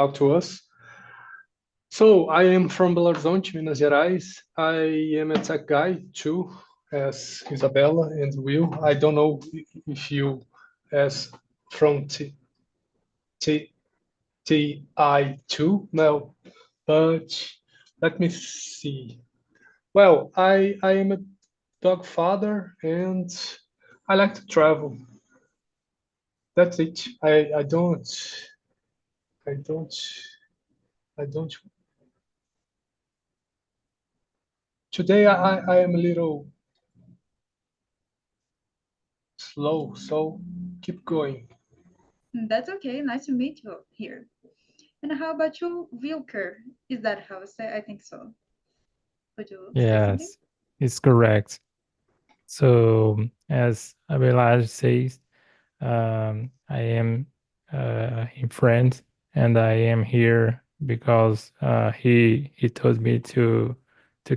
talk to us. So I am from Belo Horizonte, Minas Gerais. I am a tech guy too, as Isabella and Will. I don't know if you as from T TI too. No, but let me see. Well, I am a dog father and I like to travel. That's it. I don't I don't today I am a little slow, so keep going. That's okay. Nice to meet you here. And how about you, Wilker? Is that how I say? I think so. Would you say something? Yes, it's correct. So, as Abelard says, I am in France, and I am here because he told me to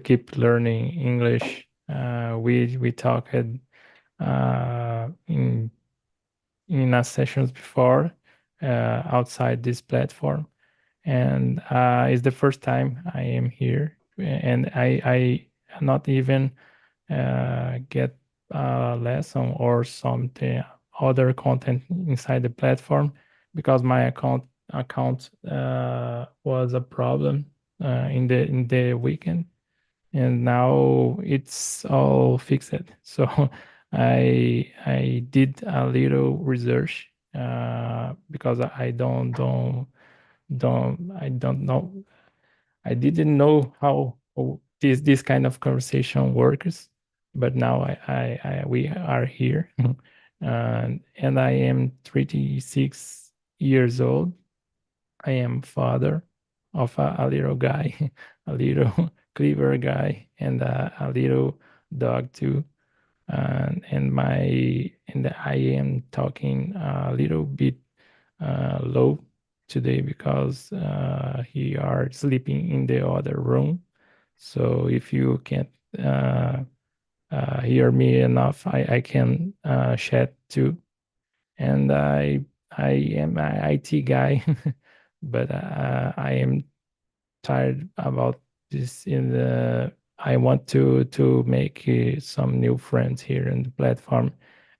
keep learning English. We talked in our sessions before outside this platform, and it's the first time I am here, and I not even get a lesson or something other content inside the platform because my account was a problem in the weekend, and now it's all fixed. So I did a little research because I don't know, I didn't know how this kind of conversation works, but now we are here, and I am 36 years old. I am father of a little guy, a little clever guy, and a little dog too. And I am talking a little bit low today because he are sleeping in the other room. So if you can't uh, hear me enough, I can chat too. And I am an IT guy, but I am tired about this. In the I want to make some new friends here in the platform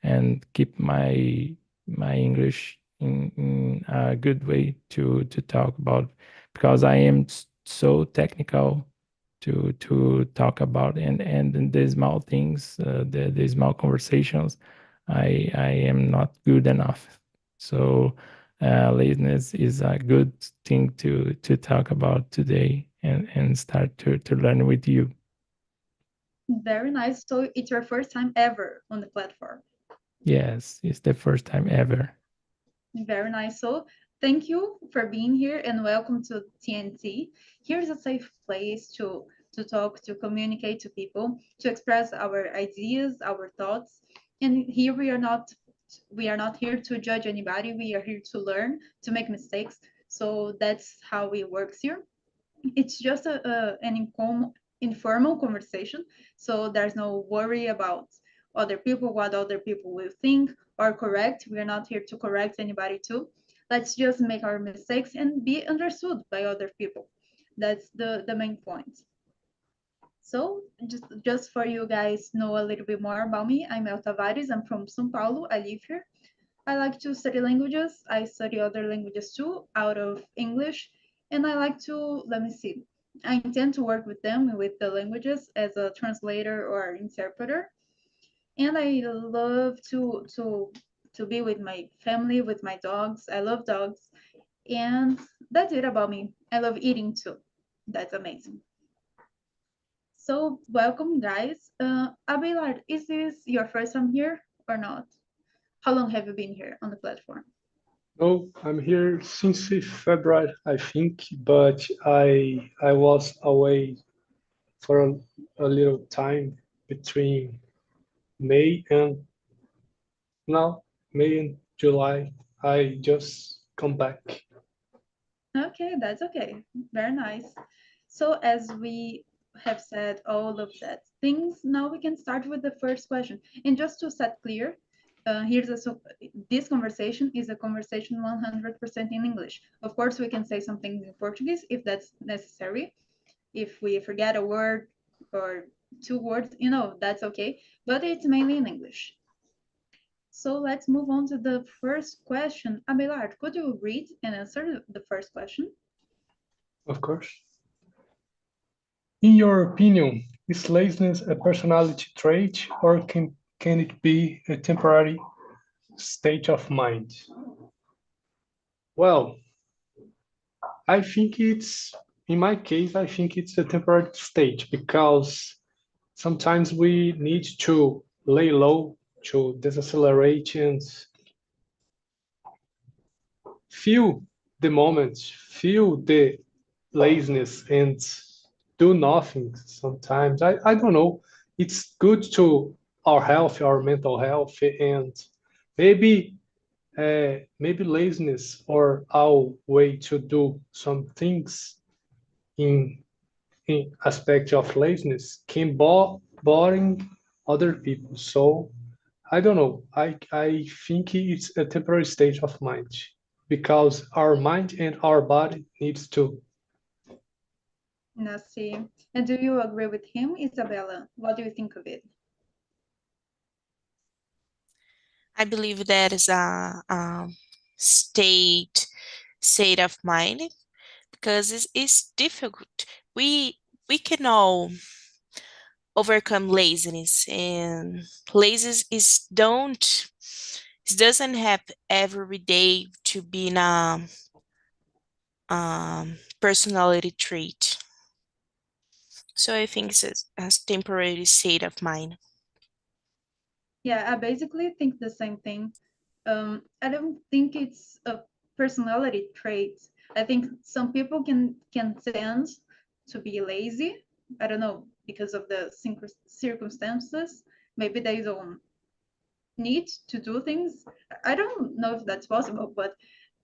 and keep my English in a good way to talk about, because I am so technical to talk about, and the small things, the small conversations, I am not good enough. So laziness is a good thing to talk about today, and start to learn with you. Very nice. So it's your first time ever on the platform. Yes, it's the first time ever. Very nice. So thank you for being here and welcome to TNT. Here's a safe place to talk, to communicate to people, to express our ideas, our thoughts. And here we are not here to judge anybody. We are here to learn, to make mistakes. So that's how it works here. It's just an informal conversation. So there's no worry about other people, what other people will think or correct. We are not here to correct anybody too. Let's just make our mistakes and be understood by other people. That's the main point. So just for you guys know a little bit more about me, I'm El Tavares. I'm from São Paulo. I live here. I like to study languages. I study other languages too, out of English. And I like to, let me see, I intend to work with them, with the languages, as a translator or interpreter. And I love to be with my family, with my dogs. I love dogs. And that's it about me. I love eating too. That's amazing. So welcome, guys. Abelard, is this your first time here or not? How long have you been here on the platform? No, I'm here since February, I think, but I was away for a little time between May and now, May and July. I just come back. Okay, that's okay. Very nice. So as we have said all of that things, now we can start with the first question. And just to set clear, This conversation is a conversation 100% in English. Of course, we can say some things in Portuguese if that's necessary. If we forget a word or two words, that's okay. But it's mainly in English. So let's move on to the first question. Abelard, could you read and answer the first question? Of course. In your opinion, is laziness a personality trait or can it be a temporary state of mind? Well, I think in my case, I think it's a temporary state because sometimes we need to lay low, to decelerate and feel the moment, feel the laziness and do nothing sometimes. I don't know. It's good to our health, our mental health, and maybe maybe laziness or our way to do some things in aspect of laziness can boring other people. So I don't know. I think it's a temporary state of mind because our mind and our body needs to. Let's see. And do you agree with him, Isabella? What do you think of it? I believe that is a state of mind because it's difficult. We can all overcome laziness, and laziness is don't it doesn't have every day to be in a personality trait. So I think it's a temporary state of mind. Yeah, I basically think the same thing. I don't think it's a personality trait. I think some people can tend to be lazy. I don't know, because of the circumstances. Maybe they don't need to do things. I don't know if that's possible, but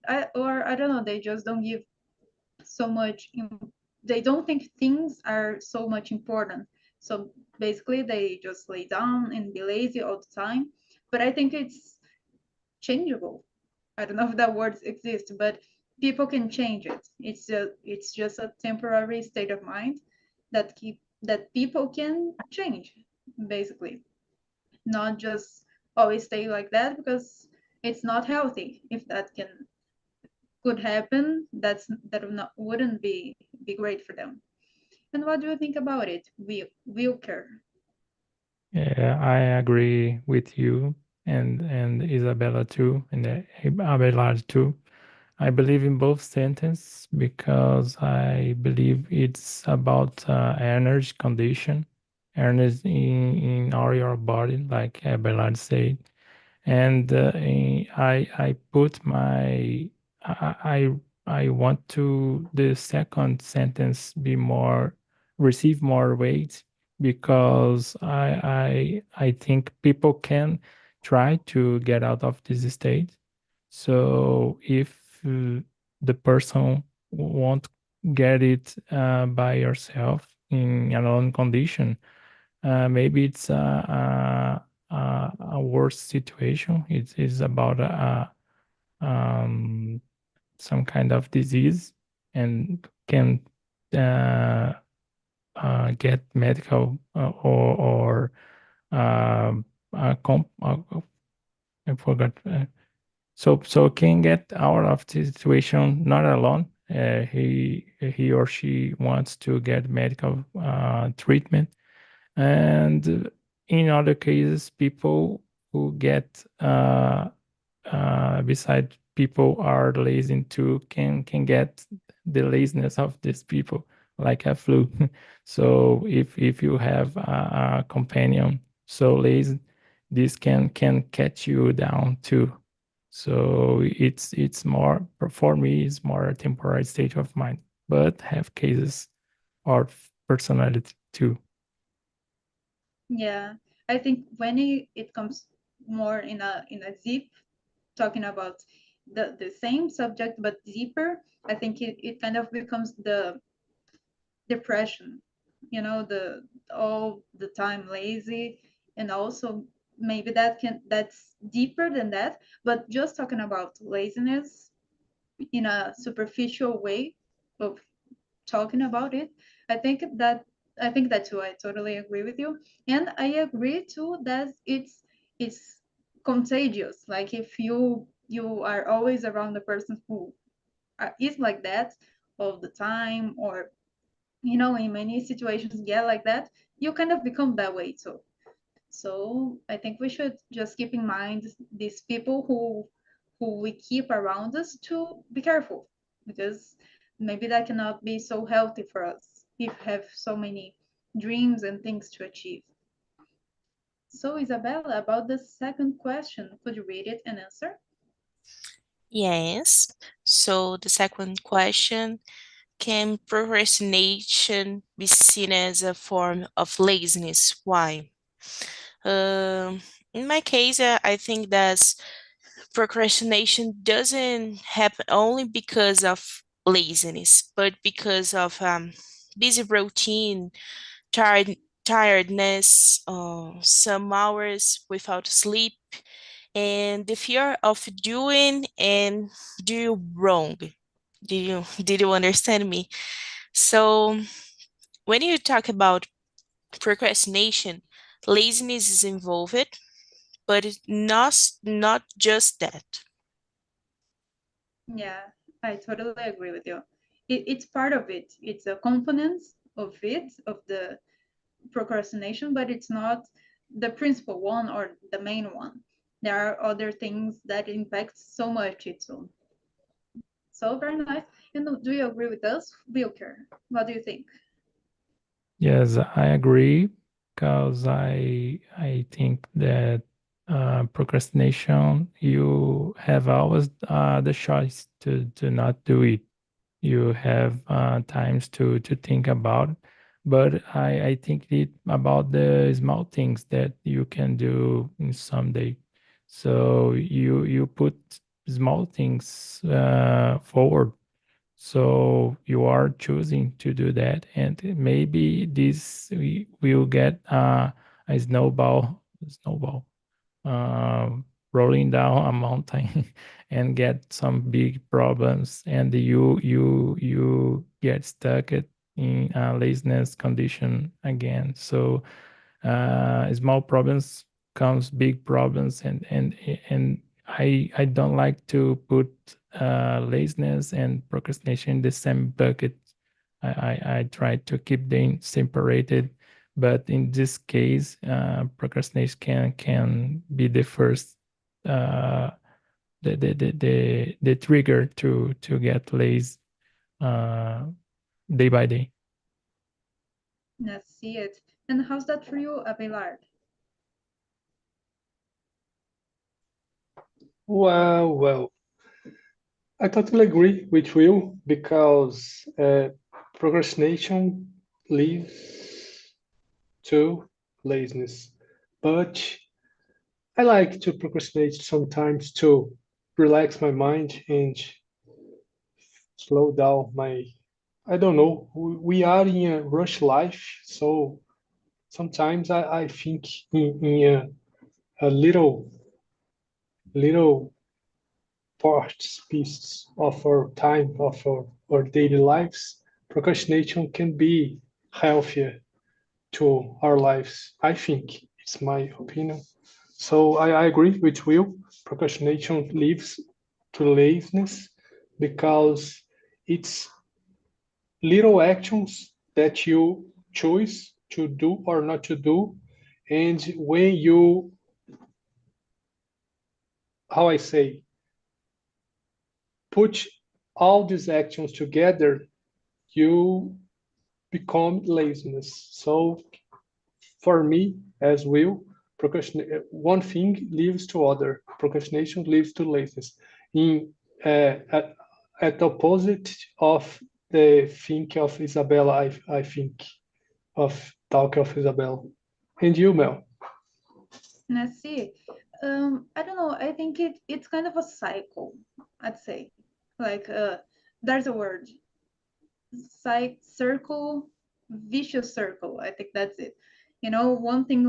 I don't know. They just don't give so much. They don't think things are so much important. So basically, they just lay down and be lazy all the time. But I think it's changeable. I don't know if that word exists, but people can change it. It's just a temporary state of mind that people can change, basically. Not just always stay like that because it's not healthy. If that could happen, wouldn't be great for them. And what do you think about it, Wilker? Yeah, I agree with you and Isabella too, and Abelard too. I believe in both sentences because I believe it's about energy condition, energy in all your body, like Abelard said. And I put my I I want to the second sentence be more receive more weight because I think people can try to get out of this state. So if the person won't get it by yourself in your own condition, maybe it's a worse situation. It is about some kind of disease and can uh, get medical or I forgot. So can get out of the situation not alone. He or she wants to get medical treatment, and in other cases, people who get beside people are lazy too can get the laziness of these people like a flu. So if you have a companion so lazy, this can catch you down too. So it's more for me it's more a temporary state of mind, but have cases of personality too. Yeah, I think when it comes more in a zip, talking about the same subject but deeper, I think it kind of becomes the depression, the all the time lazy, and also maybe that's deeper than that. But just talking about laziness in a superficial way of talking about it, I think that too. I totally agree with you, and I agree too that it's contagious. Like if you are always around a person who is like that all the time, or in many situations get like that, you kind of become that way too. So I think we should just keep in mind these people who we keep around us to be careful, because maybe that cannot be so healthy for us if we have so many dreams and things to achieve. So Isabella, about the second question, could you read it and answer? Yes. So the second question, can procrastination be seen as a form of laziness? Why? In my case, I think that procrastination doesn't happen only because of laziness, but because of busy routine, tired, tiredness, some hours without sleep, and the fear of doing and do wrong. Did you understand me? So when you talk about procrastination, laziness is involved, but it's not just that. Yeah, I totally agree with you. It's part of it. It's a component of it, of the procrastination, but it's not the principal one or the main one. There are other things that impact so much it too. So very nice. And do you agree with us, Wilker? What do you think? Yes, I agree because I think that procrastination, you have always the choice to not do it. You have times to think about, but I think it about the small things that you can do in someday. So you put small things forward, so you are choosing to do that, and maybe this we will get a snowball rolling down a mountain and get some big problems, and you get stuck in a laziness condition again. So small problems comes big problems, and I don't like to put laziness and procrastination in the same bucket. I try to keep them separated, but in this case, procrastination can be the first uh, the trigger to get lazy uh, day by day. Let's see it. And how's that for you, Abelard? Well, I totally agree with you because procrastination leads to laziness. But I like to procrastinate sometimes to relax my mind and slow down my. I don't know. We are in a rush life, so sometimes I think in a little parts, pieces of our time, of our daily lives. Procrastination can be healthier to our lives. I think it's my opinion. So I agree with Will. Procrastination leads to laziness because it's little actions that you choose to do or not to do. And when you, how I say, put all these actions together, you become laziness. So for me, as well, one thing leads to other. Procrastination leads to laziness. In at the opposite of the think of Isabella, I think of talk of Isabella. And you, Mel? Let's see. I don't know. I think it's kind of a cycle, I'd say. Like there's a word, circle, vicious circle. I think that's it. One thing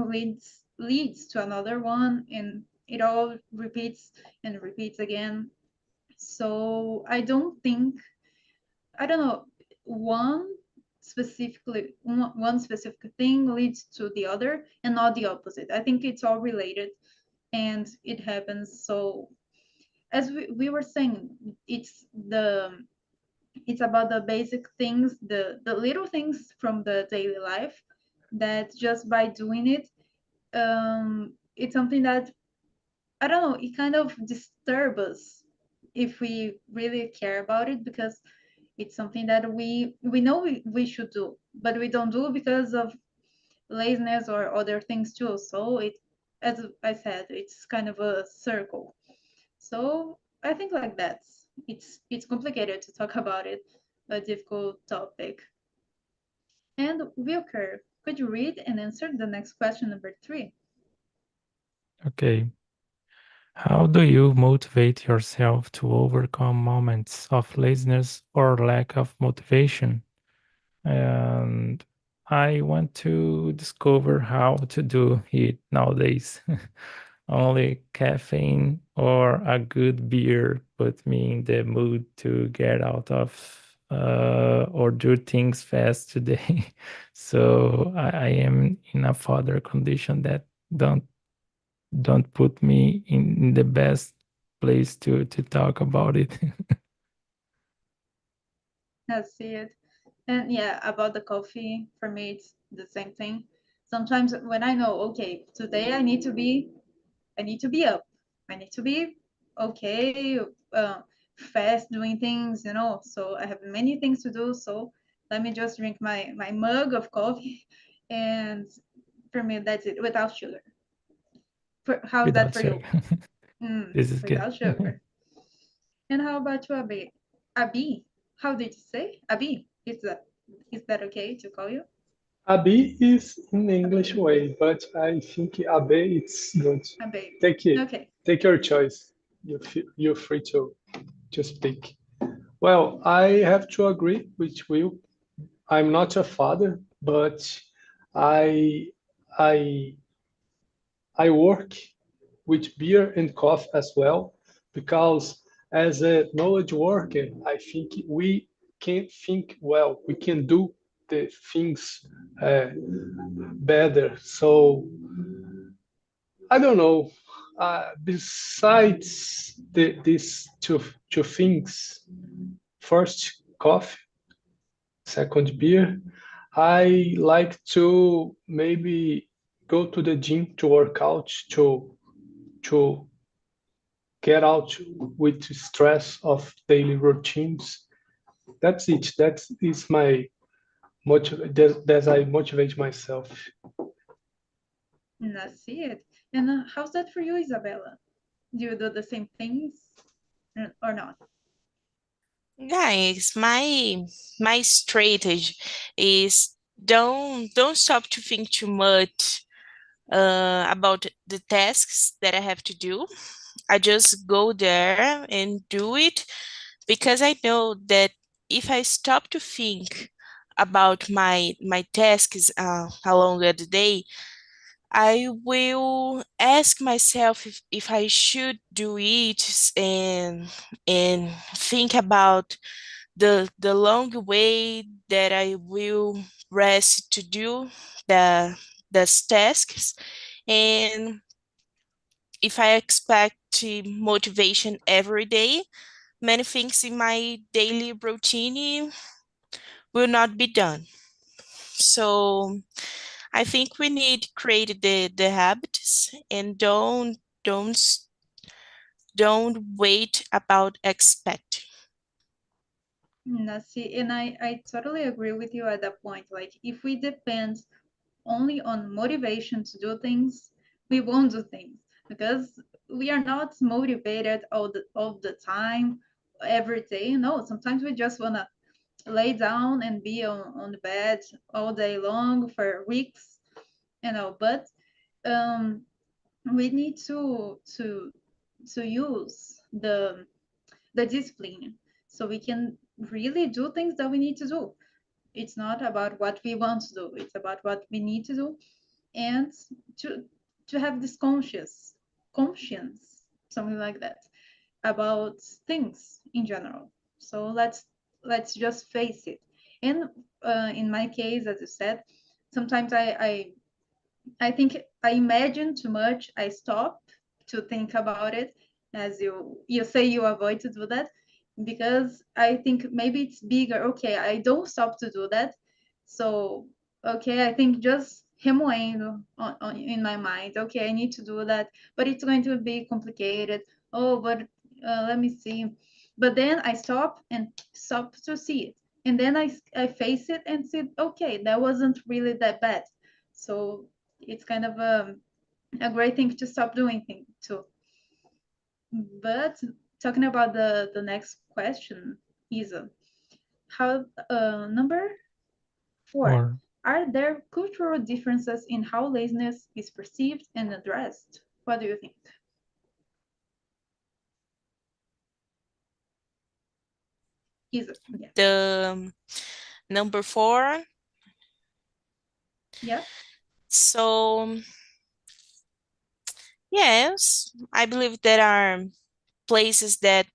leads to another one, and it all repeats and repeats again. So I don't think, I don't know, one specific thing leads to the other and not the opposite. I think it's all related and it happens. So as we were saying, it's about the basic things, the little things from the daily life, that just by doing it, it's something that, I don't know, it kind of disturbs us if we really care about it, because it's something that we know we should do, but we don't do because of laziness or other things too. So it, as I said, it's kind of a circle. So I think like that. It's complicated to talk about it, a difficult topic. And Wilker, could you read and answer the next question, number 3? Okay. How do you motivate yourself to overcome moments of laziness or lack of motivation? And I want to discover how to do it nowadays. Only caffeine or a good beer put me in the mood to get out of or do things fast today. So I am in a further condition that don't put me in the best place to talk about it. I see it. And yeah, about the coffee, for me, it's the same thing. Sometimes when I know, okay, today I need to be up. I need to be okay, fast doing things, So I have many things to do. So let me just drink my mug of coffee, and for me, that's it, without sugar. How's that Without for you? sugar. This is good. Without sugar. And how about you, Abi? Abi? How did you say? Abi? Is that okay to call you? Abi is in English way, but I think Abe it's good. Abi. Take it. Okay. Take your choice. You're free to speak. Well, I have to agree with Will. I'm not a father, but I I I work with beer and coffee as well, because as a knowledge worker, I think we can think well. We can do the things better. So I don't know. Besides these two things, first coffee, second beer, I like to maybe go to the gym to work out to get out with stress of daily routines. That's it. That is my that I motivate myself. I see it. And how's that for you, Isabella? Do you do the same things or not? Guys, my strategy is don't stop to think too much about the tasks that I have to do. I just go there and do it because I know that if I stop to think about my tasks along the day, I will ask myself if I should do it and think about the long way that I will rest to do the tasks, and if I expect motivation every day, many things in my daily routine will not be done. So I think we need to create the habits and don't wait about expecting. I see. And I totally agree with you at that point. Like, if we depend only on motivation to do things, we won't do things, because we are not motivated all the time, every day. No, sometimes we just want to lay down and be on the bed all day long for weeks, but um, we need to use the discipline, so we can really do things that we need to do. It's not about what we want to do, it's about what we need to do, and to to have this conscience, something like that, about things in general. So let's just face it. And in my case, as you said, sometimes I think I imagine too much. I stop to think about it, as you say you avoid to do that, because I think maybe it's bigger. Okay, I don't stop to do that. So okay, I think just remoendo in my mind. Okay, I need to do that, but it's going to be complicated. Oh, but let me see. But then I stop to see it, and then I face it and see. Okay, that wasn't really that bad. So it's kind of a great thing to stop doing things too. But talking about the next question, Isa, how number 4, Or are there cultural differences in how laziness is perceived and addressed? What do you think? Isa, yeah. The number 4. Yeah. So yes, I believe there are places that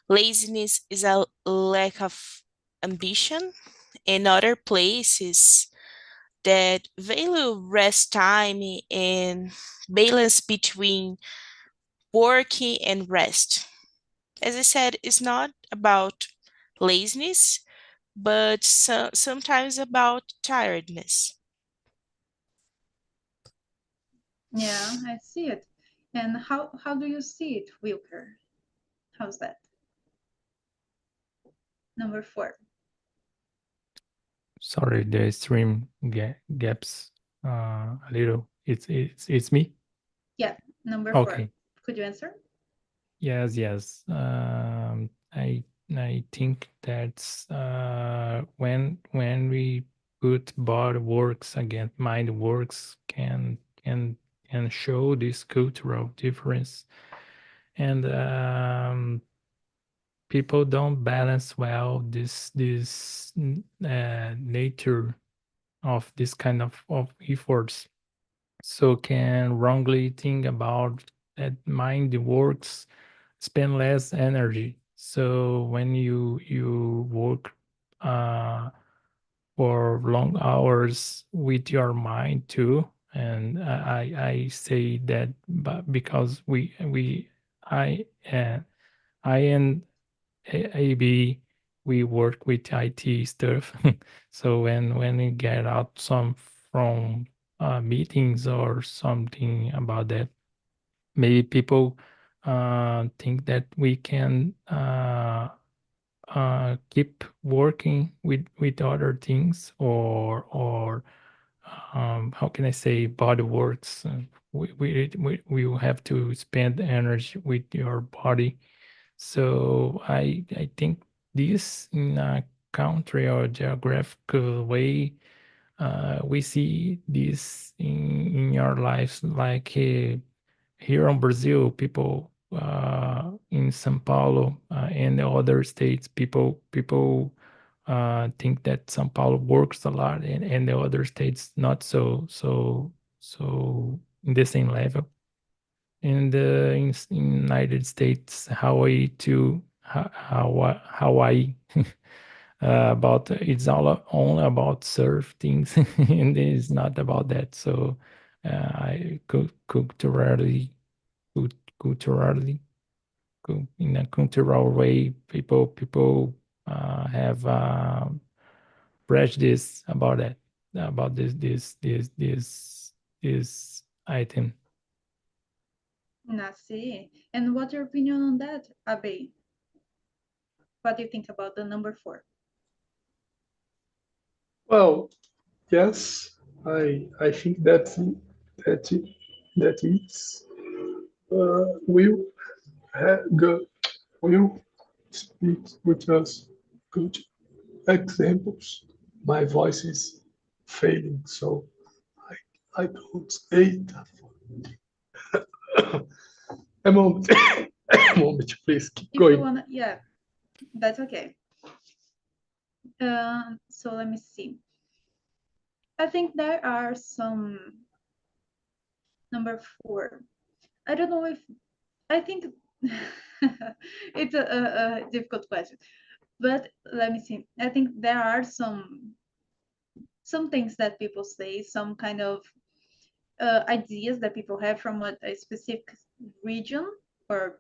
laziness is a lack of ambition, and other places that value rest time and balance between working and rest. As I said, it's not about laziness, but sometimes about tiredness. Yeah, I see it. And how do you see it, Wilker? How's that? Number 4. sorry, the stream gaps a little. It's me. Yeah, number 4. Okay. Could you answer? Yes. I think that's when we put body works against mind works can show this cultural difference, and people don't balance well this nature of this kind of efforts, so can wrongly think about that mind works spend less energy. So when you work uh, for long hours with your mind too, and I say that, but because I uh, I and AB, we work with IT stuff. So when we get out some from meetings or something about that, maybe people think that we can keep working with other things, or how can I say, body works. We will have to spend energy with your body. So I think this in a country or geographical way, we see this in your lives, like here in Brazil, people in São Paulo and the other states, people think that São Paulo works a lot, and the other states not so in the same level. In the in United States, Hawaii too, Hawaii. About it's all only about surf things, and it's not about that. So I culturally, culturally, in a cultural way, people have prejudice about that, about this item. I see. And what's your opinion on that, Abe? What do you think about the number 4? Well, yes, I think that it's will go will speak with us good examples. My voice is failing, so I don't say a moment. A moment, please keep If you going. wanna, yeah, that's okay. So let me see. I think there are some Number 4. I don't know if I think it's a difficult question, but let me see. I think there are some things that people say, some kind of ideas that people have from a specific region or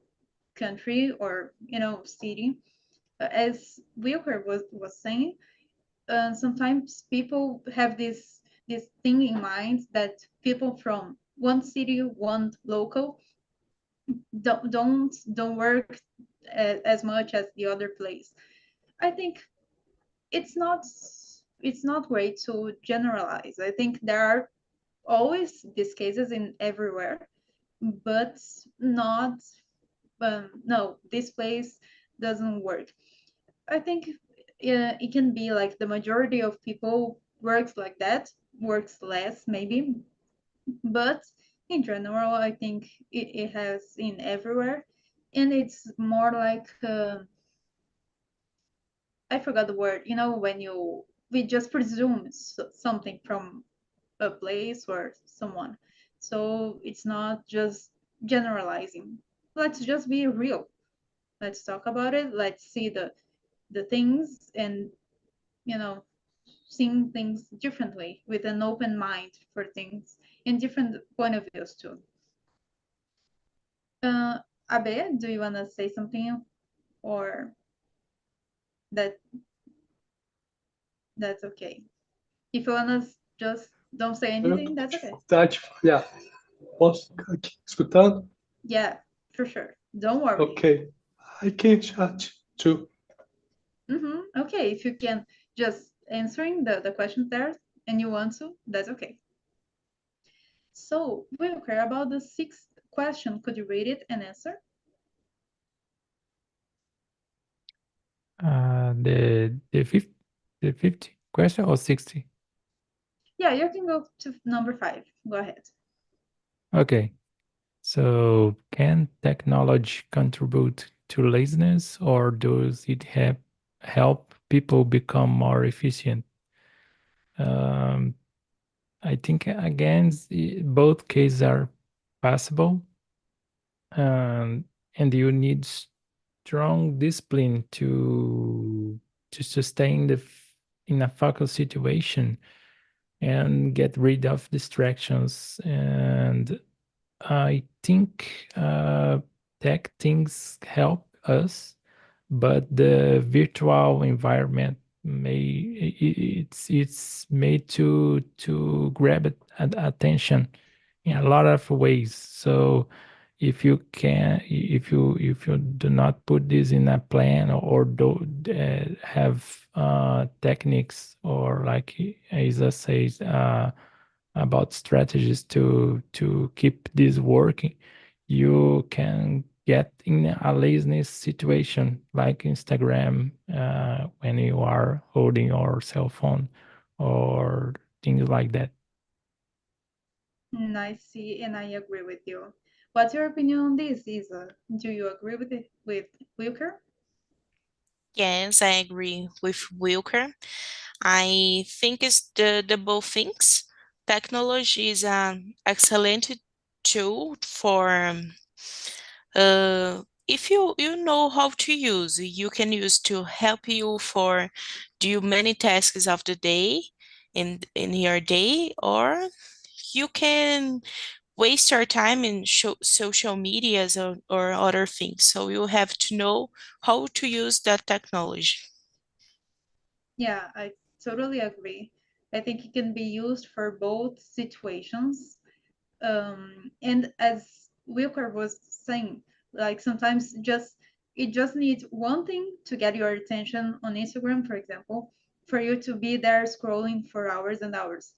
country or city. As Wilker was saying, sometimes people have this thing in mind that people from one city, one local, don't work as much as the other place. I think it's not it's not great to generalize. I think there are always these cases in everywhere, but not no, this place doesn't work. I think it can be like the majority of people works like that, works less maybe, but in general, I think it has in everywhere, and it's more like I forgot the word. When we just presume something from a place or someone, so it's not just generalizing. Let's just be real. Let's talk about it. Let's see the things and you know seeing things differently with an open mind for things in different point of views too. uh Abe, do you want to say something, or that that's okay? If you want to just don't say anything, that's okay. Dificuldade. Yeah. Posso ficar aqui escutando? Yeah, for sure, don't worry. Okay. I can chat too. Okay, if you can just answering the questions there and you want to, that's okay. So we care about the 6th question. Could you read it and answer? The 50 question or 60? Yeah, you can go to number 5. Go ahead. Okay. So can technology contribute to laziness, or does it help people become more efficient? I think again, both cases are possible, and you need strong discipline to sustain in a focused situation and get rid of distractions. And I think tech things help us, but the virtual environment it's made to grab attention in a lot of ways. So if you do not put this in a plan, or do have techniques, or like Isa says, about strategies to keep this working, you can get in a laziness situation like Instagram, when you are holding your cell phone or things like that. I see, and I agree with you. What's your opinion on this, Isa? Do you agree with it with Wilker? Yes, I agree with Wilker. I think it's the both things. Technology is an excellent tool for if you know how to use, you can use to help you for do many tasks of the day in your day, or you can waste your time in social medias or other things. So you have to know how to use that technology. Yeah, I totally agree. I think it can be used for both situations. And as Wilker was saying, like sometimes it just needs one thing to get your attention on Instagram, for example, for you to be there scrolling for hours and hours.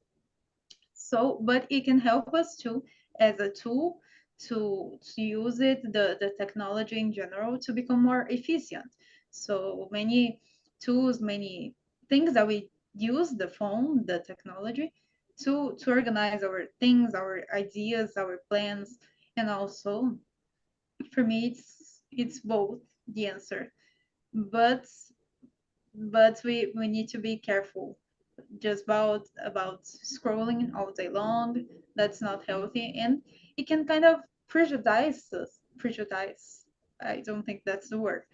So, but it can help us too as a tool to use it, the technology in general, to become more efficient. So many tools, many things that we use the phone, the technology, to organize our things, our ideas, our plans, and also for me it's both the answer. But we need to be careful just about scrolling all day long. That's not healthy, and it can kind of prejudice us. Prejudice. I don't think that's the word,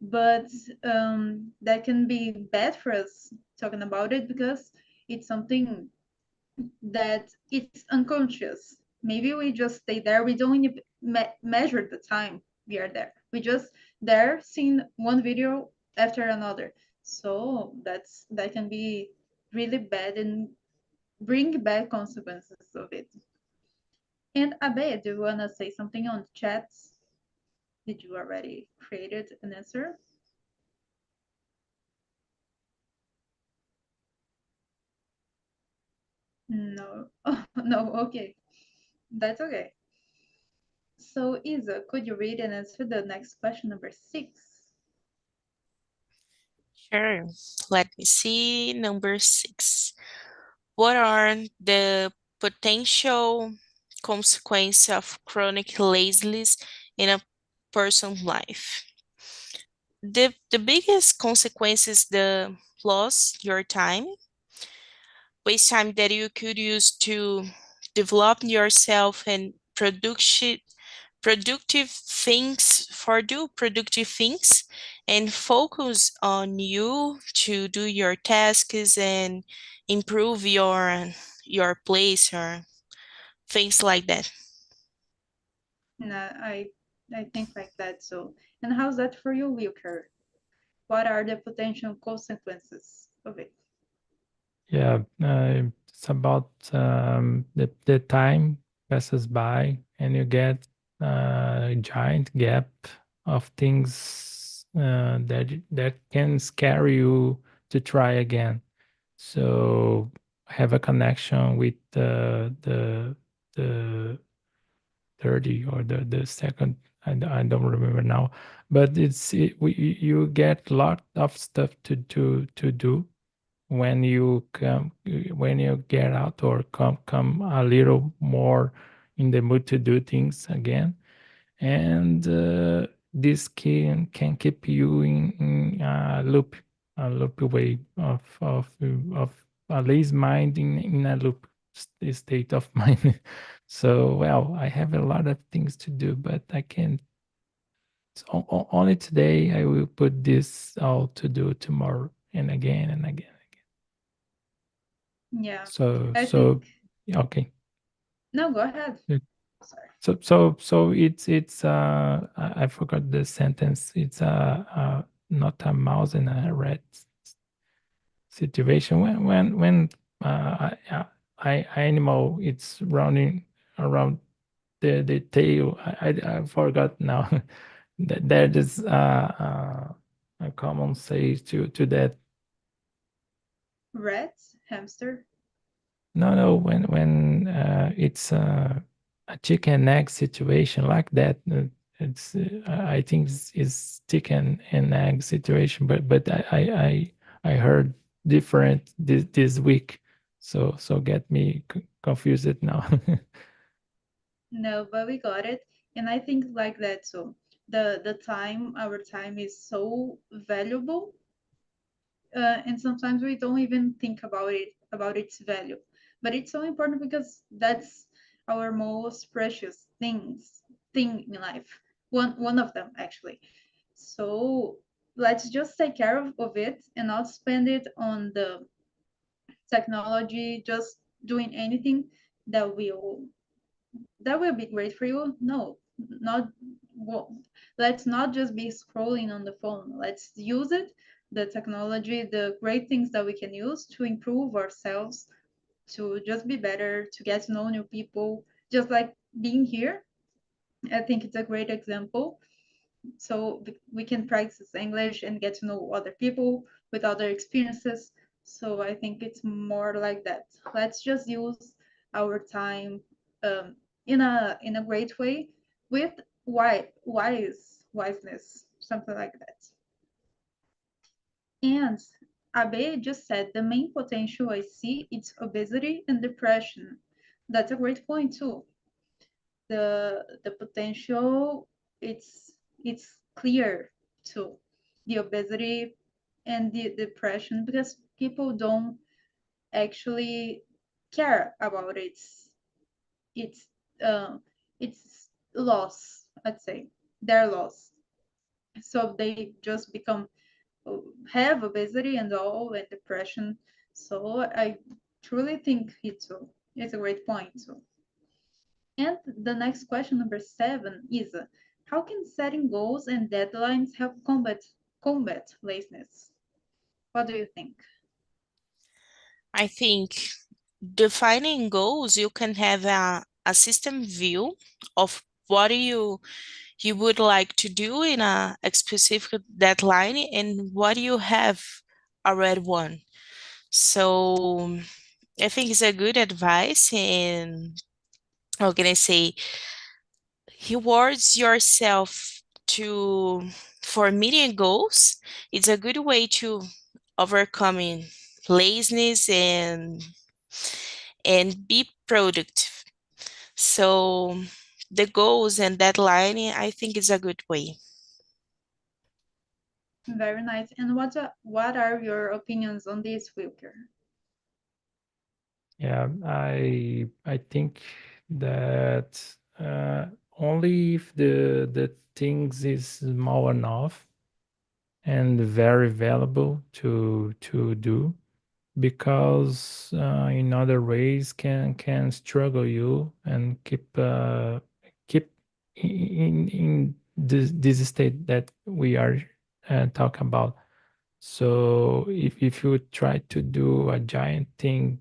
but that can be bad for us talking about it because it's something that it's unconscious. Maybe we just stay there. We don't even measure the time we are there. We just there seeing one video after another. So that can be really bad and bring bad consequences of it. And Abe, do you wanna say something on the chats? Did you already created an answer? No. Oh, no, okay. That's okay. So Isa, could you read and answer the next question, number 6? Sure. Let me see. Number 6. What are the potential consequences of chronic laziness in a person's life? The biggest consequence is the loss your time, waste time that you could use to develop yourself and productive things for do productive things and focus on you to do your tasks and improve your place or things like that. No, I think like that. So, and how's that for you, Wilker? What are the potential consequences of it? Yeah, it's about the time passes by and you get a giant gap of things that can scare you to try again. So have a connection with the 30 or the second. I don't remember now, but you get a lot of stuff to do when you come when you get out or come a little more in the mood to do things again, and this can keep you in a loop way of a lazy mind in a loop state of mind. So well, I have a lot of things to do, but I can't. Only today I will put this all to do tomorrow and again and again. Yeah, So I so think. okay. No, go ahead. Yeah. Sorry. So it's I forgot the sentence. It's not a mouse and a rat situation when animal it's running around the tail. I forgot now. That is a common say to that. Rat, hamster. No, when it's a chicken and egg situation like that, it's I think it's chicken and egg situation, but I heard different this week, so get me confused now. No, but we got it. And I think like that. So the time, our time is so valuable, and sometimes we don't even think about its value. But it's so important because that's our most precious thing in life. One of them actually. So let's just take care of it and not spend it on the technology, just doing anything that will be great for you. No, not well, let's not just be scrolling on the phone. Let's use it, the technology, the great things that we can use to improve ourselves, to just be better, to get to know new people, just like being here. I think it's a great example. So we can practice English and get to know other people with other experiences. So I think it's more like that. Let's just use our time in a great way with wiseness, something like that. And Abe just said the main potential I see is obesity and depression. That's a great point too. The potential it's clear too. The obesity and the depression because people don't actually care about its loss, I'd say, their loss. So they just become have obesity and all and depression. So I truly think it's a great point. So, and the next question, number 7, is how can setting goals and deadlines help combat laziness? What do you think? I think defining goals, you can have a system view of what you would like to do in a specific deadline and what you have already won. So I think it's a good advice, and how can I say, rewards yourself to for meeting goals. It's a good way to overcoming laziness and be productive. So the goals and deadline, I think is a good way. Very nice. And what are your opinions on this, Wilker? Yeah, I think that only if the things is small enough and very valuable to do, because in other ways can struggle you and keep in this state that we are talking about. So if you try to do a giant thing,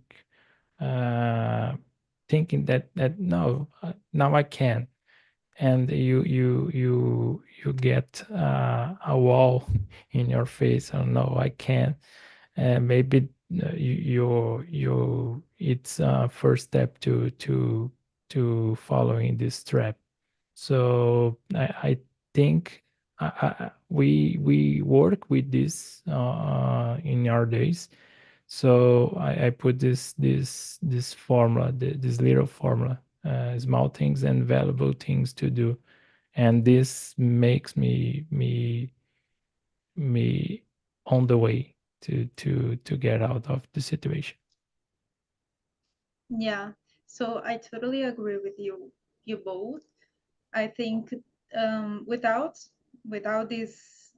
uh, thinking that no, now I can, and you get a wall in your face. Oh no, I can't. And maybe it's a first step to following this trap. So I think we work with this in our days. So I put this formula, this little formula, small things and valuable things to do, and this makes me on the way to get out of the situation. Yeah, so I totally agree with you both. I think without these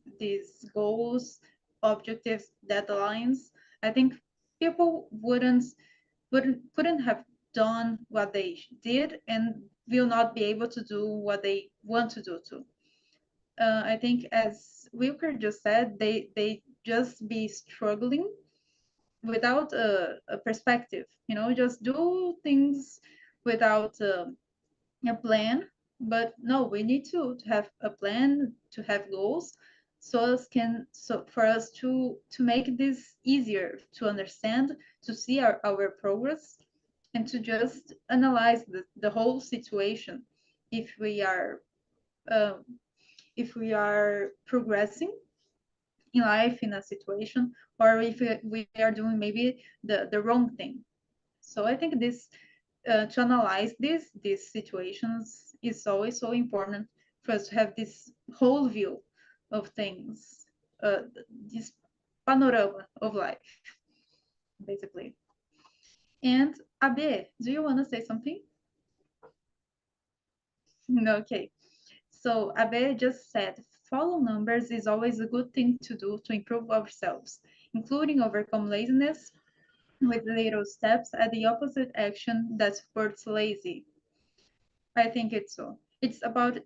goals, objectives, deadlines, I think people couldn't have done what they did and will not be able to do what they want to do too. I think, as Wilker just said, they just be struggling without a perspective. Just do things without a plan. But no, we need to have a plan, to have goals, so for us to make this easier to understand, to see our progress, and to just analyze the whole situation, if we are um, if we are progressing in life, in a situation, or if we are doing maybe the wrong thing. So I think this to analyze these situations is always so important for us to have this whole view of things, this panorama of life, basically. And Abe, do you want to say something? Okay. So Abe just said, follow numbers is always a good thing to do to improve ourselves, including overcome laziness with little steps at the opposite action that supports lazy. I think it's so. It's about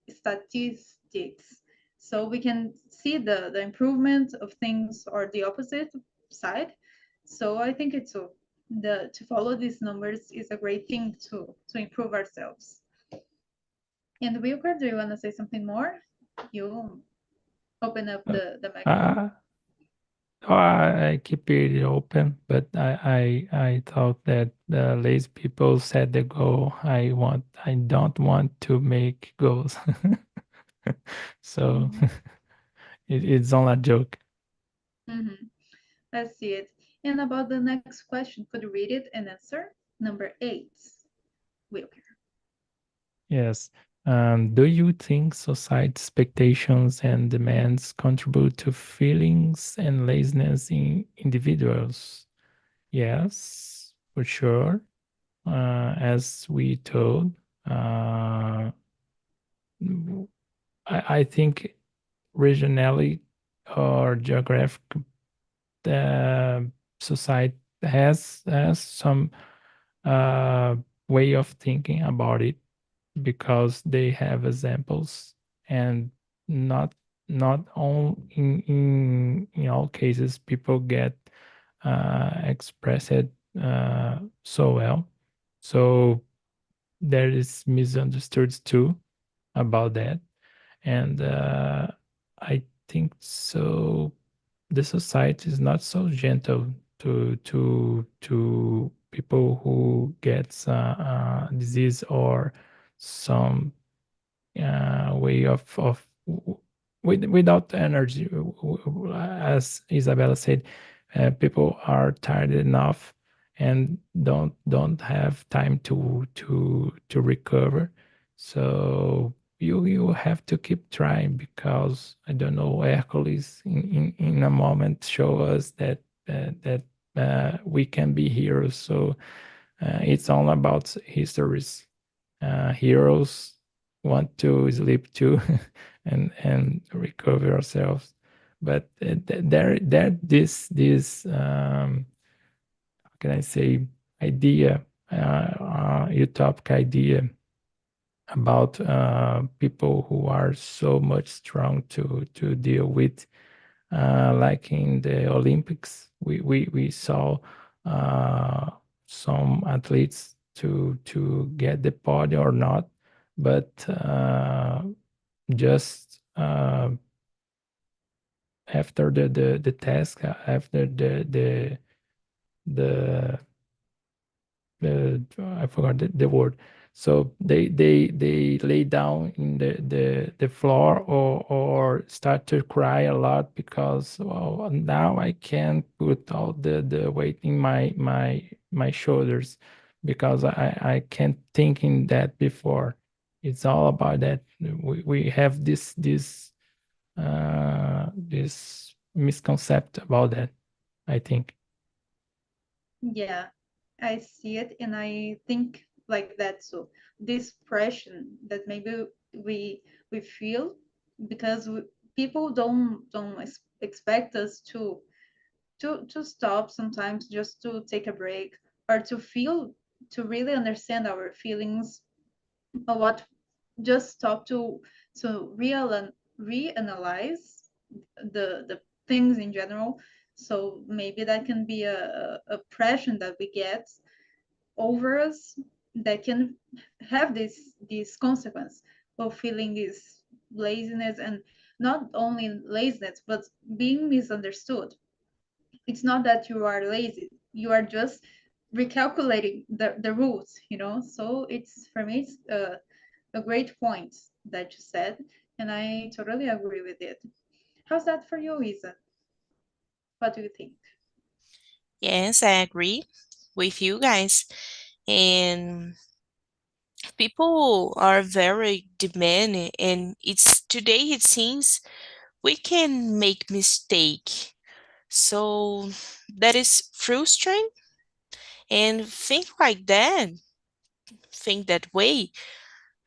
statistics. So we can see the improvement of things or the opposite side. So I think it's so. To follow these numbers is a great thing to improve ourselves. And Wilker, do you want to say something more? You open up Uh, the microphone. I, I keep it open, but I thought that the lazy people set the goal. I don't want to make goals. So Mhm. it's only a joke. Mhm. I see it. And about the next question, could you read it and answer? Number 8, Wilker. Yes. Do you think society expectations and demands contribute to feelings and laziness in individuals? Yes, for sure. As we told, I think regionally or geographic society has some uh, way of thinking about it because they have examples and not not all in all cases people get expressed so well. So there is misunderstood too about that, and I think so. The society is not so gentle to people who gets disease or some way of without energy. As Isabella said, people are tired enough and don't have time to recover. So you have to keep trying because I don't know, Hercules in a moment show us that we can be heroes. So it's all about histories. Heroes want to sleep too and recover ourselves, but there this how can I say idea, utopic idea about people who are so much strong to deal with, like in the Olympics, we saw uh, some athletes to get the podium or not, but just after the task, after the I forgot the word. So they lay down in the floor or start to cry a lot because, well, now I can't put all the weight in my shoulders because I can't think in that before. It's all about that. We have this misconcept about that, I think. Yeah, I see it, and I think like that. So this pressure that maybe we feel because people don't expect us to stop sometimes just to take a break or to feel, to really understand our feelings, or what, just stop to reanalyze the things in general. So maybe that can be a pressure that we get over us that can have this consequence of feeling this laziness, and not only laziness but being misunderstood. It's not that you are lazy, you are just recalculating the rules, so it's, for me, it's a great point that you said, and I totally agree with it. How's that for you, Isa? What do you think? Yes, I agree with you guys. And people are very demanding, and it's today it seems we can make mistake. So that is frustrating, and think like that, think that way.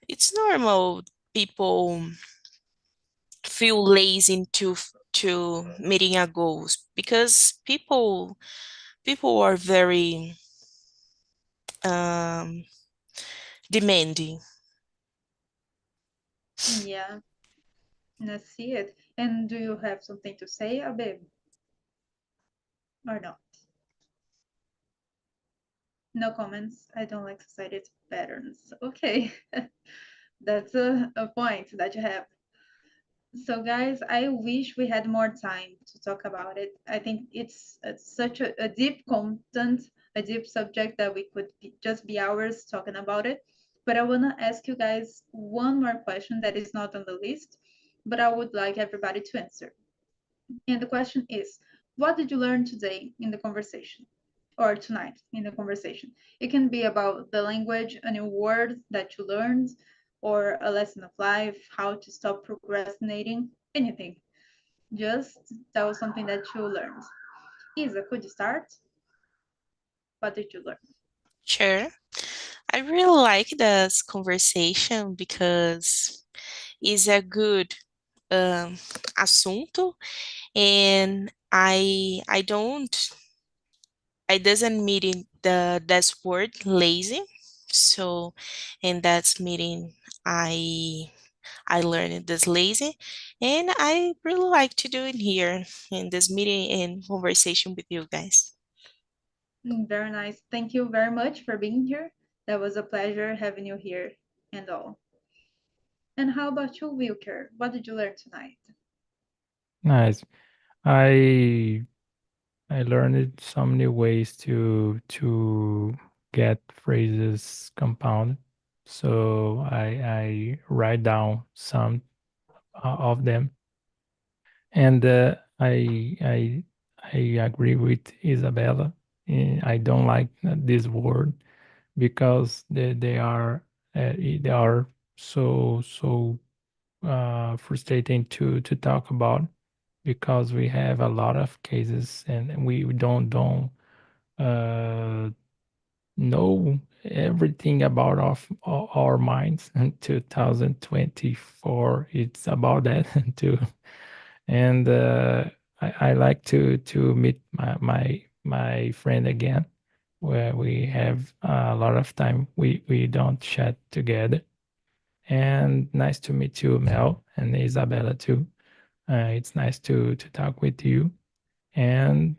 It's normal people feel lazy to meeting our goals because people are very um demanding. Yeah, I see it. And do you have something to say, Abe, or not? No comments. I don't like society patterns. Okay, that's a point that you have. So, guys, I wish we had more time to talk about it. I think it's such a deep content, a deep subject that we could just be hours talking about it. But I want to ask you guys one more question that is not on the list, but I would like everybody to answer. And the question is, what did you learn today in the conversation? Or tonight in the conversation? It can be about the language, a new word that you learned, or a lesson of life, how to stop procrastinating, anything. Just tell us something that you learned. Isa, could you start? What did you learn? Sure. I really like this conversation because it's a good assunto, and I doesn't mean this word lazy. So in that meeting, I I learned this lazy, and I really like to do it here in this meeting and conversation with you guys. Very nice. Thank you very much for being here. That was a pleasure having you here and all. And how about you, Wilker? What did you learn tonight? Nice. I I learned some new ways to get phrases compound. So I write down some of them, and I agree with Isabella. I don't like this word because they are so frustrating to talk about, because we have a lot of cases and we don't uh, know everything about our minds. In 2024 it's about that too. And I like to meet my friend again, where we have a lot of time we don't chat together. And nice to meet you, Mel, and Isabella too. It's nice to talk with you, and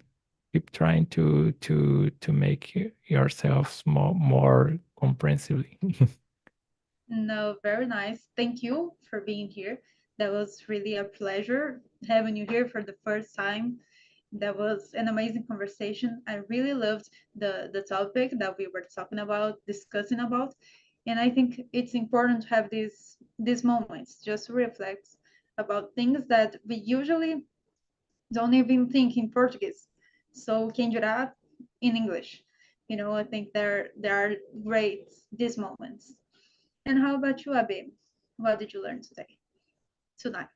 keep trying to make yourselves more comprehensively. No, very nice. Thank you for being here. That was really a pleasure having you here for the first time. That was an amazing conversation. I really loved the topic that we were talking about, discussing about. And I think it's important to have these moments just to reflect about things that we usually don't even think in Portuguese. So quem dirá in English. You know, I think there are great these moments. And how about you, Abe? What did you learn today? Tonight?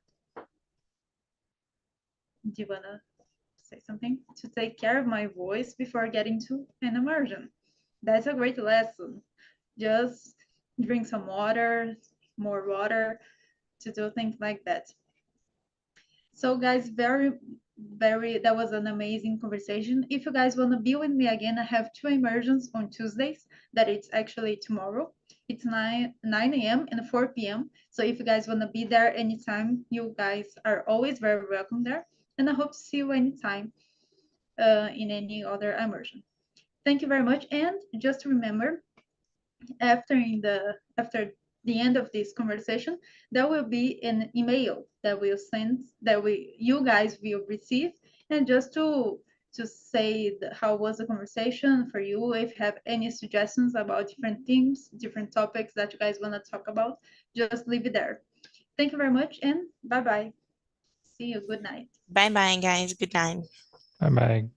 Do you wanna say something? To take care of my voice before getting to an immersion. That's a great lesson. Just drink some water, more water, to do things like that. So guys, that was an amazing conversation. If you guys want to be with me again, I have two immersions on Tuesdays, that it's actually tomorrow. It's 9 a.m. and 4 p.m. So if you guys want to be there anytime, you guys are always very welcome there. And I hope to see you anytime in any other immersion. Thank you very much. And just remember, after the end of this conversation, there will be an email that will send that we you guys will receive, and just to say how was the conversation for you. If you have any suggestions about different themes, different topics that you guys want to talk about, just leave it there. Thank you very much, and bye bye. See you. Good night. Bye bye, guys. Good night. Bye bye.